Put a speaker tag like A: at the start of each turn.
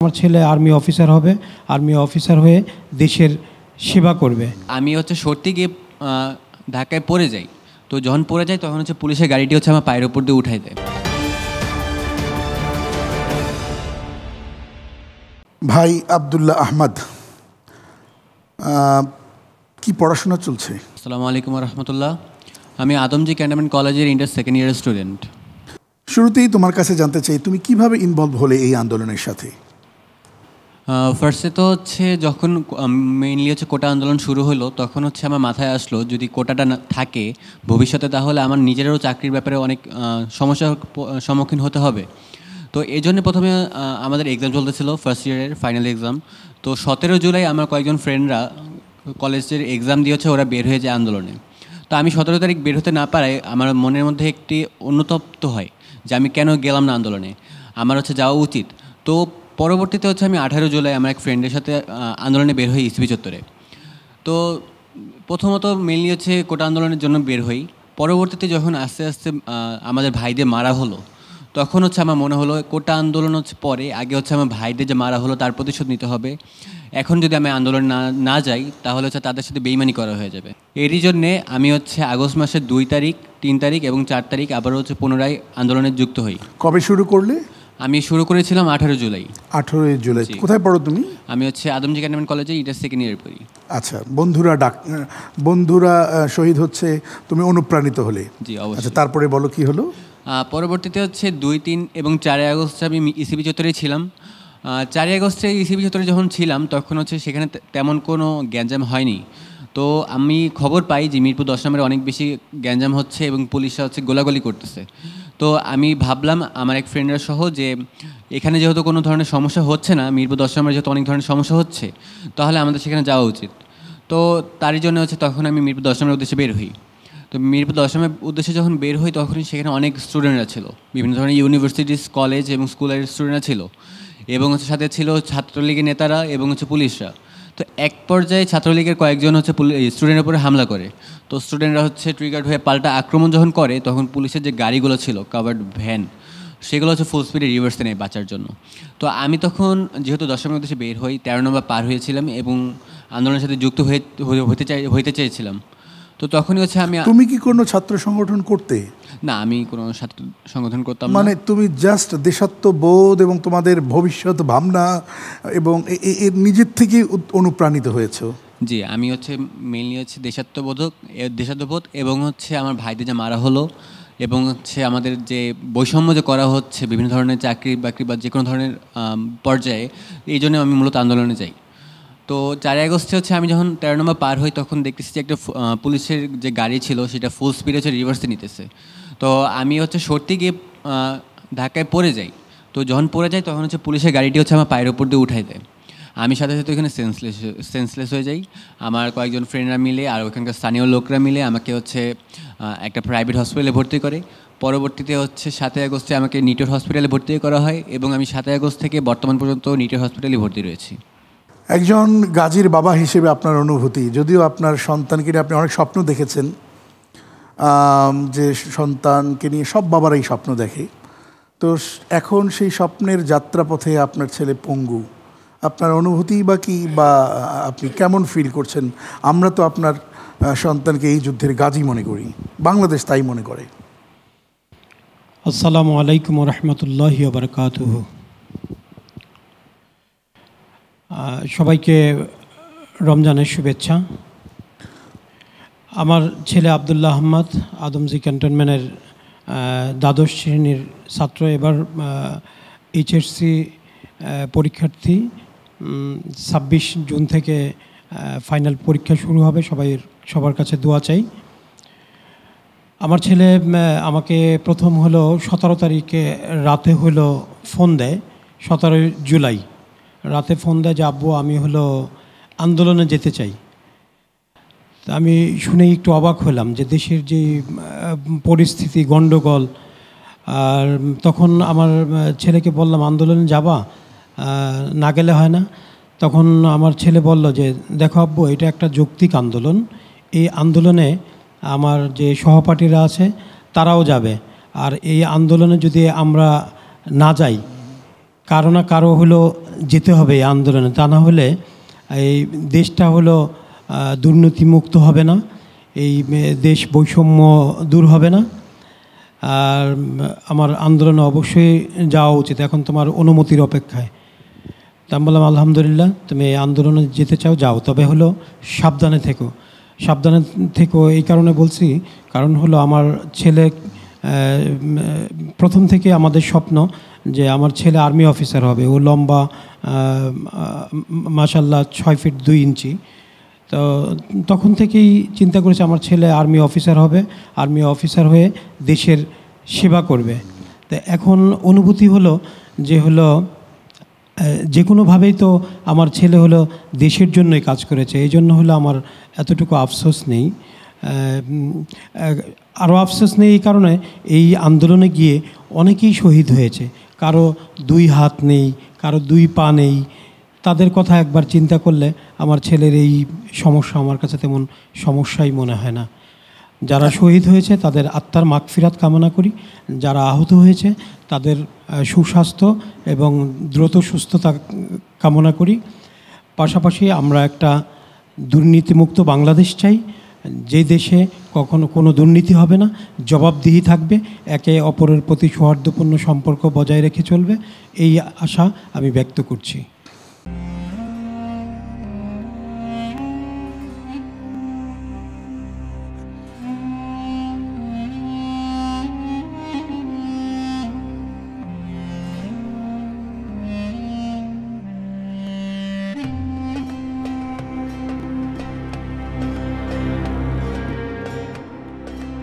A: আমার ছেলে army officer হবে, আর্মি অফিসার হয়ে দেশের সেবা করবে।
B: আমি সত্যি গিয়ে ঢাকায় পড়ে যাই। তো যখন পড়ে যাই তখন পুলিশের গাড়িটি আমার পায়ের উপর দিয়ে উঠাই দেয়।
C: ভাই আব্দুল্লাহ আহমদ, কি পড়াশোনা চলছে?
B: আসসালামু আলাইকুম রহমতুল্লাহ। আমি আদমজি ক্যান্টনমেন্ট কলেজের ইন্টার সেকেন্ড ইয়ারের স্টুডেন্ট।
C: শুরুতেই তোমার কাছে জানতে চাই, তুমি কিভাবে ইনভলভ হলে এই আন্দোলনের সাথে?
B: ফার্স্টে তো যখন মেইনলি কোটা আন্দোলন শুরু হলো তখন আমার মাথায় আসলো যদি কোটাটা না থাকে ভবিষ্যতে তাহলে আমার নিজেরও চাকরির ব্যাপারে অনেক সমস্যার সম্মুখীন হতে হবে। তো এই জন্য প্রথমে আমাদের এক্সাম চলতেছিল ফার্স্ট ইয়ারের ফাইনাল এক্সাম। তো 17 জুলাই আমার কয়েকজন ফ্রেন্ডরা কলেজের এক্সাম দিয়ে ওরা বের হয়ে যায় আন্দোলনে। তো আমি 17 তারিখ বের হতে না পারায় আমার মনের মধ্যে একটি অনুতপ্ত হয় যে আমি কেন গেলাম না আন্দোলনে, আমার যাওয়া উচিত। তো পরবর্তীতে আমি 18 জুলাই আমার এক ফ্রেন্ডের সাথে আন্দোলনে বের হই ইসিবি চত্বরে। তো প্রথমত মেনলি কোটা আন্দোলনের জন্য বের হই। পরবর্তীতে যখন আস্তে আস্তে আমাদের ভাইদের মারা হলো তখন আমার মনে হলো কোটা আন্দোলন পরে আগে আমার ভাইদের যে মারা হলো তার প্রতিশোধ নিতে হবে। এখন যদি আমি আন্দোলন না যাই তাহলে তাদের সাথে বেইমানি করা হয়ে যাবে। এরই জন্যে আমি আগস্ট মাসের 2 তারিখ 3 তারিখ এবং 4 তারিখ আবারও পুনরায় আন্দোলনে যুক্ত হই।
C: কবে শুরু করলে?
B: আমি শুরু করেছিলাম 18 জুলাই।
C: 18 জুলাই। কোথায় পড়ো তুমি?
B: আমি আদমজি ক্যান্টনমেন্ট কলেজে ইন্টার সেকেন্ড ইয়ারে পড়ি।
C: আচ্ছা, বন্ধুরা শহীদ হচ্ছে, তুমি অনুপ্রাণিত হলে?
B: জি অবশ্যই।
C: আচ্ছা, তারপরে বলো কি হলো?
B: পরবর্তীতে 2, 3 এবং 4 আগস্ট আমি ইসিবি চত্বরে ছিলাম। 4 আগস্টে ইসিবি চত্বরে যখন ছিলাম তখন সেখানে তেমন কোনো গ্যাঞ্জাম হয়নি। তো আমি খবর পাই যে মিরপুর 10 নম্বরে অনেক বেশি গ্যাঞ্জাম হচ্ছে এবং পুলিশরা গোলাগুলি করতেছে। তো আমি ভাবলাম আমার এক ফ্রেন্ডরা সহ যে এখানে যেহেতু কোনো ধরনের সমস্যা হচ্ছে না, মিরপুর 10 নম্বরে যেহেতু অনেক ধরনের সমস্যা হচ্ছে তাহলে আমাদের সেখানে যাওয়া উচিত। তো তারই জন্য তখন আমি মিরপুর 10 নম্বরের উদ্দেশ্যে বের হই। তো মিরপুর 10 নম্বরের উদ্দেশ্যে যখন বের হই তখন সেখানে অনেক স্টুডেন্টরা ছিল, বিভিন্ন ধরনের ইউনিভার্সিটিস, কলেজ এবং স্কুলের স্টুডেন্টরা ছিল এবং সাথে ছিল ছাত্রলীগের নেতারা এবং পুলিশরা। তো এক পর্যায়ে ছাত্রলীগের কয়েকজন স্টুডেন্টের উপরে হামলা করে। তো স্টুডেন্টরা ট্রিগার্ড হয়ে পাল্টা আক্রমণ যখন করে তখন পুলিশের যে গাড়িগুলো ছিল কাভার্ড ভ্যান সেগুলো ফুল স্পিডে রিভার্সে নেয় বাঁচার জন্য। তো আমি তখন যেহেতু 10 নম্বর উদ্দেশ্যে বের হই 13 নম্বর পার হয়েছিলাম এবং আন্দোলনের সাথে যুক্ত হইতে চেয়েছিলাম। তো তখনই আমি।
C: তুমি কি কোনো ছাত্র সংগঠন করতে?
B: না, আমি কোনো ছাত্র সংগঠন করতাম না।
C: মানে তুমি জাস্ট দেশাত্মবোধ এবং তোমাদের ভবিষ্যৎ ভাবনা এবং নিজের থেকে অনুপ্রাণিত হয়েছো?
B: জি, আমি মেইনলি দেশাত্মবোধ এবং আমার ভাইদের যে মারা হলো এবং আমাদের যে বৈষম্য যে করা হচ্ছে বিভিন্ন ধরনের চাকরি বাকরি বা যে কোনো ধরনের পর্যায়ে, এই জন্য আমি মূলত আন্দোলনে যাই। তো 4 আগস্টে আমি যখন 13 নম্বর পার হই তখন দেখতেছি যে একটা পুলিশের যে গাড়ি ছিল সেটা ফুল স্পিডে রিভার্সে নিতেছে। তো আমি সত্যি গিয়ে ঢাকায় পড়ে যাই। তো যখন পড়ে যাই তখন পুলিশের গাড়িটি আমার পায়ের উপর দিয়ে উঠাই দেয়। আমি সাথে সাথে ওইখানে সেন্সলেস হয়ে যাই। আমার কয়েকজন ফ্রেন্ডরা মিলে আর ওইখানকার স্থানীয় লোকরা মিলে আমাকে একটা প্রাইভেট হসপিটালে ভর্তি করে। পরবর্তীতে 7 আগস্টে আমাকে নিটোর হসপিটালে ভর্তি করা হয় এবং আমি 7 আগস্ট থেকে বর্তমান পর্যন্ত নিটোর হসপিটালে ভর্তি রয়েছি।
C: একজন গাজীর বাবা হিসেবে আপনার অনুভূতি, যদিও আপনার সন্তানকে নিয়ে আপনি অনেক স্বপ্ন দেখেছেন, যে সন্তানকে নিয়ে সব বাবারাই স্বপ্ন দেখে, তো এখন সেই স্বপ্নের যাত্রাপথে আপনার ছেলে পঙ্গু, আপনার অনুভূতি বা কি, বা আপনি কেমন ফিল করছেন? আমরা তো আপনার সন্তানকে এই যুদ্ধের গাজী মনে করি, বাংলাদেশ তাই মনে করে।
A: আসসালামু আলাইকুম রহমতুল্লাহি ওয়া বারাকাতুহু। সবাইকে রমজানের শুভেচ্ছা। আমার ছেলে আব্দুল্লাহ আহমদ আদমজি ক্যান্টনমেন্টের দ্বাদশ শ্রেণীর ছাত্র, এবার এইচএসসি পরীক্ষার্থী। 26 জুন থেকে ফাইনাল পরীক্ষা শুরু হবে, সবার কাছে দোয়া চাই। আমার ছেলে আমাকে প্রথম 17 তারিখে রাতে ফোন দেয়, 17 জুলাই রাতে ফোন দেয় যে আব্বু আমি আন্দোলনে যেতে চাই। আমি শুনেই একটু অবাক হলাম যে দেশের যে পরিস্থিতি গণ্ডগোল, আর তখন আমার ছেলেকে বললাম আন্দোলনে যাবা, না গেলে হয় না। তখন আমার ছেলে বলল যে দেখো আব্বু, এটা একটা যৌক্তিক আন্দোলন, এই আন্দোলনে আমার যে সহপাঠীরা আছে তারাও যাবে, আর এই আন্দোলনে যদি আমরা না যাই কারো না কারো হলো যেতে হবে এই আন্দোলনে, তা না হলে এই দেশটা হলো দুর্নীতিমুক্ত হবে না, এই দেশ বৈষম্য দূর হবে না। আর আমার আন্দোলনে অবশ্যই যাওয়া উচিত, এখন তোমার অনুমতির অপেক্ষায়। তা আমি বললাম আলহামদুলিল্লাহ, তুমি এই আন্দোলনে যেতে চাও যাও, তবে হলো সাবধানে থেকো। সাবধানে থেকো এই কারণে বলছি, কারণ হলো আমার ছেলে প্রথম থেকে আমাদের স্বপ্ন যে আমার ছেলে আর্মি অফিসার হবে। ও লম্বা মাশাল্লাহ 6 ফিট 2 ইঞ্চি। তো তখন থেকেই চিন্তা করেছে আমার ছেলে আর্মি অফিসার হবে, আর্মি অফিসার হয়ে দেশের সেবা করবে। তো এখন অনুভূতি হলো যে হলো যে কোনোভাবেই তো আমার ছেলে হলো দেশের জন্যই কাজ করেছে, এই জন্য হলো আমার এতটুকু আফসোস নেই। আরও আফসোস নেই এই কারণে, এই আন্দোলনে গিয়ে অনেকেই শহীদ হয়েছে, কারো 2 হাত নেই, কারো 2 পা নেই। তাদের কথা একবার চিন্তা করলে আমার ছেলের এই সমস্যা আমার কাছে তেমন সমস্যাই মনে হয় না। যারা শহীদ হয়েছে তাদের আত্মার মাগফিরাত কামনা করি, যারা আহত হয়েছে তাদের সুস্বাস্থ্য এবং দ্রুত সুস্থতা কামনা করি। পাশাপাশি আমরা একটা দুর্নীতিমুক্ত বাংলাদেশ চাই, যে দেশে কখনো কোনো দুর্নীতি হবে না, জবাবদিহি থাকবে, একে অপরের প্রতি সৌহার্দ্যপূর্ণ সম্পর্ক বজায় রেখে চলবে, এই আশা আমি ব্যক্ত করছি।